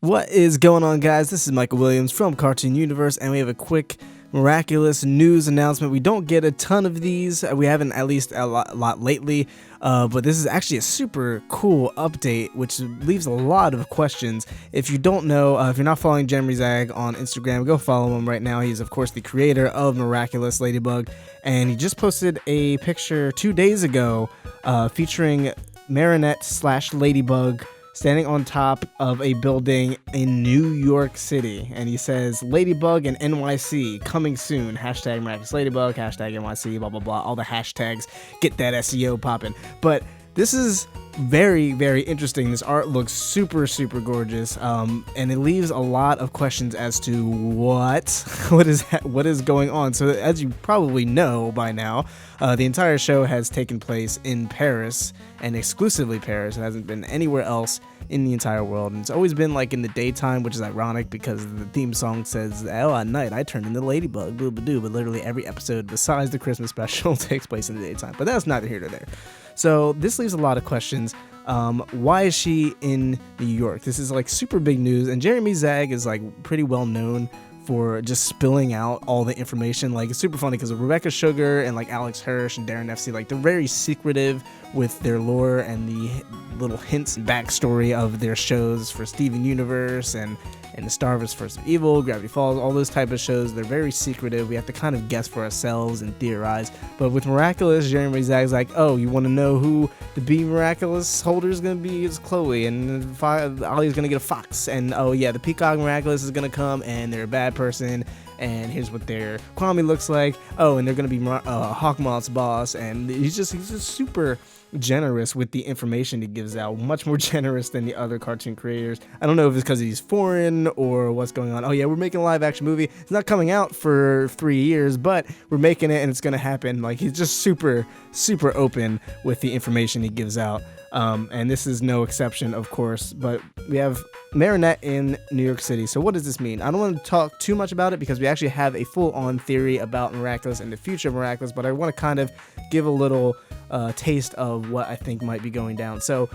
What is going on, guys? This is Michael Williams from Cartoon Universe, and we have a quick Miraculous news announcement. We don't get a ton of these. We haven't, at least a lot lately, but this is actually a super cool update, which leaves a lot of questions. If you don't know, if you're not following Jeremy Zag on Instagram, go follow him right now. He's, of course, the creator of Miraculous Ladybug, and he just posted a picture 2 days ago featuring Marinette/Ladybug standing on top of a building in New York City, and he says Ladybug and NYC coming soon, hashtag Miraculous Ladybug, hashtag NYC, blah blah blah, all the hashtags, get that SEO popping. But this is very, very interesting. This art looks super gorgeous, and it leaves a lot of questions as to what is going on. So as you probably know by now, the entire show has taken place in Paris, and exclusively Paris. It hasn't been anywhere else in the entire world, and it's always been like in the daytime, which is ironic because the theme song says, "Oh, at night I turn into Ladybug," boo boo doo. But literally every episode besides the Christmas special takes place in the daytime. But that's neither here nor there. So this leaves a lot of questions. Why is she in New York? This is like super big news, and Jeremy Zag is like pretty well known for just spilling out all the information. Like, it's super funny because Rebecca Sugar and like Alex Hirsch and Darren FC, like, they're very secretive with their lore and the little hints and backstory of their shows for Steven Universe and the Star Wars First of Evil, Gravity Falls, all those type of shows. They're very secretive. We have to kind of guess for ourselves and theorize. But with Miraculous, Jeremy Zag's like, oh, you want to know who the B Miraculous holder is going to be? It's Chloe, and Ollie's going to get a fox, and oh yeah, the Peacock Miraculous is going to come, and they're a bad person, and here's what their Kwame looks like. Oh, and they're going to be Hawkmoth's boss, and he's just super generous with the information he gives out, much more generous than the other cartoon creators. I don't know if it's because he's foreign or what's going on. Oh yeah, we're making a live action movie. It's not coming out for 3 years, but we're making it and it's gonna happen. Like, he's just super open with the information he gives out. And this is no exception, of course, but we have Marinette in New York City. So what does this mean? I don't want to talk too much about it because we actually have a full-on theory about Miraculous and the future of Miraculous, but I want to kind of give a little taste of what I think might be going down. So,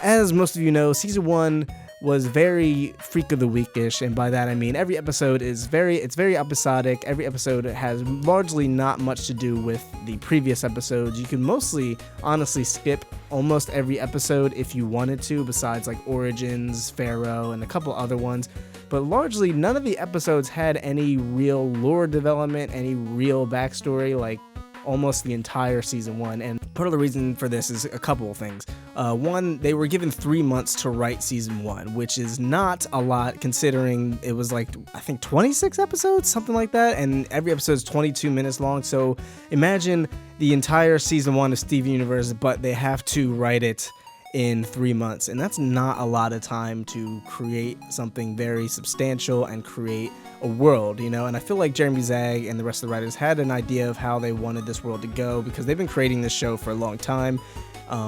as most of you know, season 1 was very freak of the week-ish, and by that I mean every episode is very episodic. Every episode has largely not much to do with the previous episodes. You can mostly, honestly, skip almost every episode if you wanted to, besides like Origins, Pharaoh, and a couple other ones. But largely, none of the episodes had any real lore development, any real backstory, like almost the entire season 1. And part of the reason for this is a couple of things. One, they were given 3 months to write season 1, which is not a lot considering it was like, I think 26 episodes, something like that, and every episode is 22 minutes long. So imagine the entire season 1 of Steven Universe, but they have to write it in 3 months, and that's not a lot of time to create something very substantial and create a world, you know. And I feel like Jeremy Zag and the rest of the writers had an idea of how they wanted this world to go because they've been creating this show for a long time.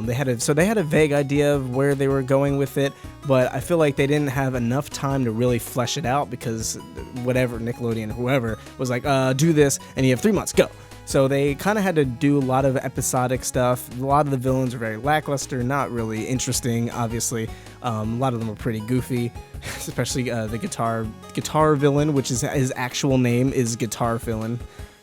They had a vague idea of where they were going with it, but I feel like they didn't have enough time to really flesh it out because whatever, Nickelodeon, whoever, was like, do this, and you have 3 months, go. So they kind of had to do a lot of episodic stuff. A lot of the villains are very lackluster, not really interesting, obviously. A lot of them are pretty goofy, especially the guitar villain, which is his actual name is Guitar Villain,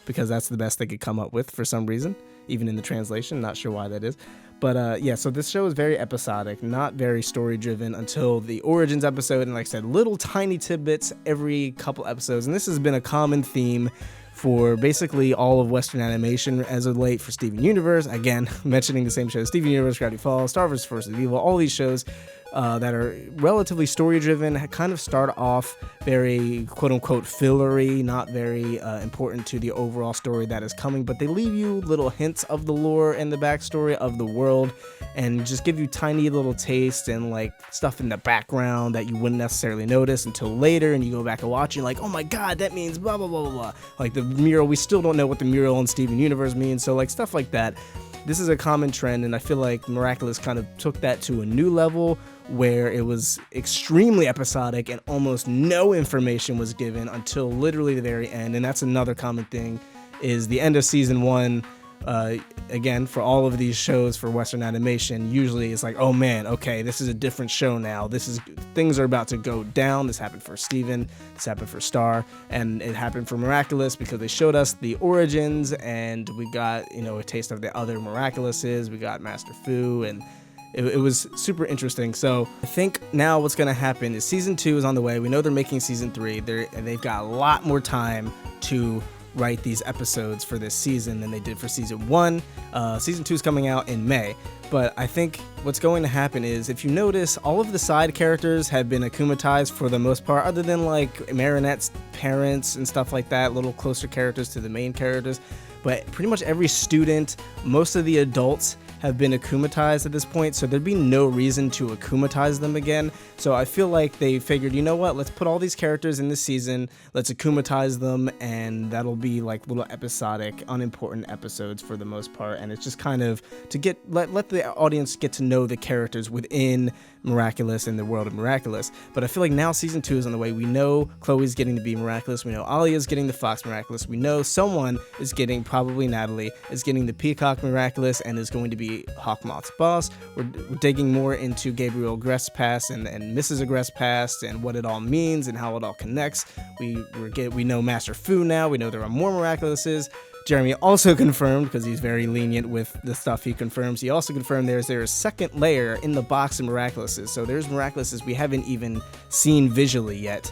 because that's the best they could come up with for some reason, even in the translation. Not sure why that is. But yeah, so this show is very episodic, not very story-driven until the Origins episode, and like I said, little tiny tidbits every couple episodes. And this has been a common theme for basically all of Western animation as of late for Steven Universe. Again, mentioning the same shows, Steven Universe, Gravity Falls, Star Wars First of Evil, all these shows that are relatively story-driven kind of start off very quote-unquote fillery, not very important to the overall story that is coming, but they leave you little hints of the lore and the backstory of the world and just give you tiny little tastes and like stuff in the background that you wouldn't necessarily notice until later, and you go back and watch, and you're like, oh my god, that means blah blah blah blah blah. Like the mural, we still don't know what the mural in Steven Universe means, so like stuff like that. This is a common trend, and I feel like Miraculous kind of took that to a new level where it was extremely episodic and almost no information was given until literally the very end. And that's another common thing, is the end of season 1 Again, for all of these shows for Western animation, usually it's like, oh man, okay, this is a different show now. Things are about to go down. This happened for Steven, this happened for Star, and it happened for Miraculous because they showed us the origins, and we got, a taste of the other Miraculouses. We got Master Fu, and it was super interesting. So I think now what's going to happen is season 2 is on the way. We know they're making season 3, and they've got a lot more time to write these episodes for this season than they did for season 1. Season 2 is coming out in May, but I think what's going to happen is, if you notice, all of the side characters have been akumatized for the most part, other than like Marinette's parents and stuff like that, little closer characters to the main characters. But pretty much every student, most of the adults have been akumatized at this point, so there'd be no reason to akumatize them again. So I feel like they figured, you know what, let's put all these characters in this season, let's akumatize them, and that'll be like little episodic, unimportant episodes for the most part. And it's just kind of to let the audience get to know the characters within Miraculous and the world of Miraculous. But I feel like now season 2 is on the way. We know Chloe's getting to be Miraculous, we know Alia's getting the Fox Miraculous, we know someone is getting, probably Natalie, is getting the Peacock Miraculous and is going to be Hawkmoth's boss. We're digging more into Gabriel Agrest's past and Mrs. Agrest's past and what it all means and how it all connects. We know Master Fu now, we know there are more Miraculouses. Jeremy also confirmed, because he's very lenient with the stuff he confirms, he also confirmed there's a second layer in the box of Miraculouses. So there's Miraculouses we haven't even seen visually yet.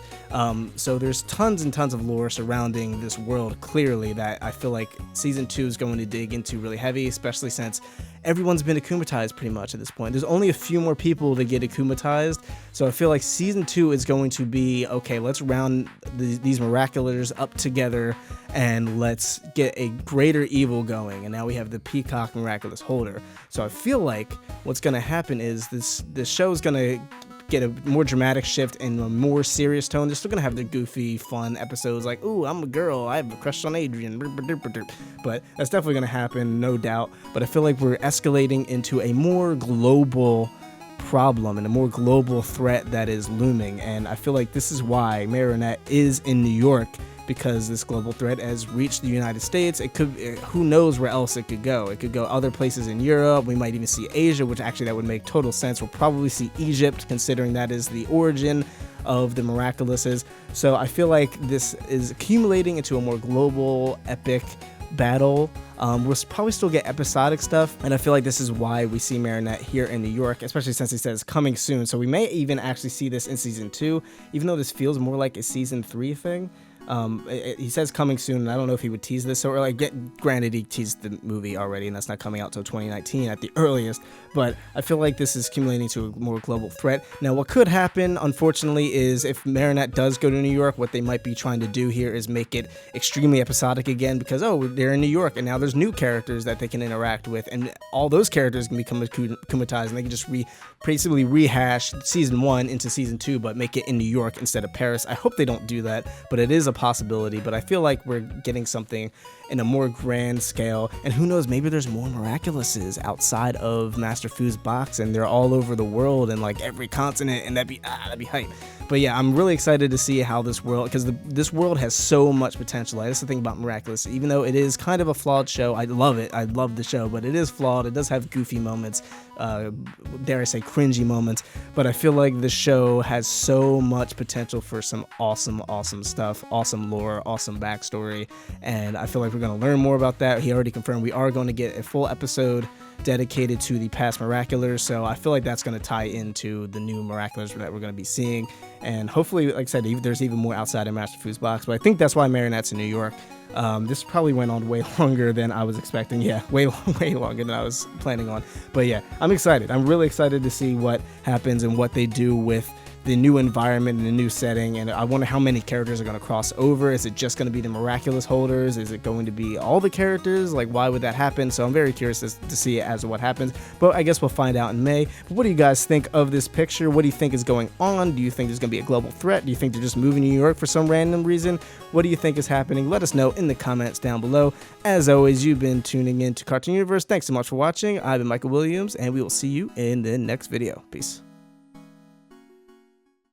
So there's tons and tons of lore surrounding this world, clearly, that I feel like season 2 is going to dig into really heavy, especially since everyone's been akumatized pretty much at this point. There's only a few more people to get akumatized, so I feel like season 2 is going to be, okay, let's round these Miraculous up together and let's get a greater evil going. And now we have the Peacock Miraculous holder. So I feel like what's going to happen is this show is going to get a more dramatic shift and a more serious tone. They're still gonna have the goofy, fun episodes like, ooh, I'm a girl, I have a crush on Adrian, but that's definitely gonna happen, no doubt. But I feel like we're escalating into a more global problem and a more global threat that is looming, and I feel like this is why Marinette is in New York, because this global threat has reached the United States. It could, who knows where else it could go. It could go other places in Europe. We might even see Asia, which actually that would make total sense. We'll probably see Egypt, considering that is the origin of the Miraculouses. So I feel like this is accumulating into a more global, epic battle. We'll probably still get episodic stuff, and I feel like this is why we see Marinette here in New York, especially since he says coming soon. So we may even actually see this in season 2, even though this feels more like a season 3 thing. He says coming soon, and I don't know if he would tease this, or granted, he teased the movie already, and that's not coming out till 2019 at the earliest, but I feel like this is accumulating to a more global threat. Now, what could happen, unfortunately, is if Marinette does go to New York, what they might be trying to do here is make it extremely episodic again, because, oh, they're in New York, and now there's new characters that they can interact with, and all those characters can become akumatized, and they can just basically rehash season 1 into season 2, but make it in New York instead of Paris. I hope they don't do that, but it is a possibility. But I feel like we're getting something in a more grand scale, and who knows, maybe there's more Miraculouses outside of Master Fu's box, and they're all over the world and like every continent, and that'd be hype. But yeah, I'm really excited to see how this world, because this world has so much potential. That's the thing about Miraculous. Even though it is kind of a flawed show, I love it. I love the show, but it is flawed. It does have goofy moments, dare I say cringy moments, but I feel like the show has so much potential for some awesome stuff, awesome lore, awesome backstory, and I feel like we're going to learn more about that. He already confirmed we are going to get a full episode dedicated to the past Miraculous, so I feel like that's going to tie into the new Miraculous that we're going to be seeing, and hopefully, like I said, there's even more outside of Master Fu's box, but I think that's why Marinette's in New York. This probably went on way longer than I was expecting. Yeah, way longer than I was planning on. But yeah, I'm excited. I'm really excited to see what happens and what they do with the new environment and the new setting, and I wonder how many characters are going to cross over. Is it just going to be the Miraculous holders? Is it going to be all the characters? Like, why would that happen? So I'm very curious to see as what happens, but I guess we'll find out in May. But what do you guys think of this picture? What do you think is going on? Do you think there's going to be a global threat? Do you think they're just moving to New York for some random reason? What do you think is happening? Let us know in the comments down below. As always, you've been tuning in to Cartoon Universe. Thanks so much for watching. I've been Michael Williams, and we will see you in the next video. Peace.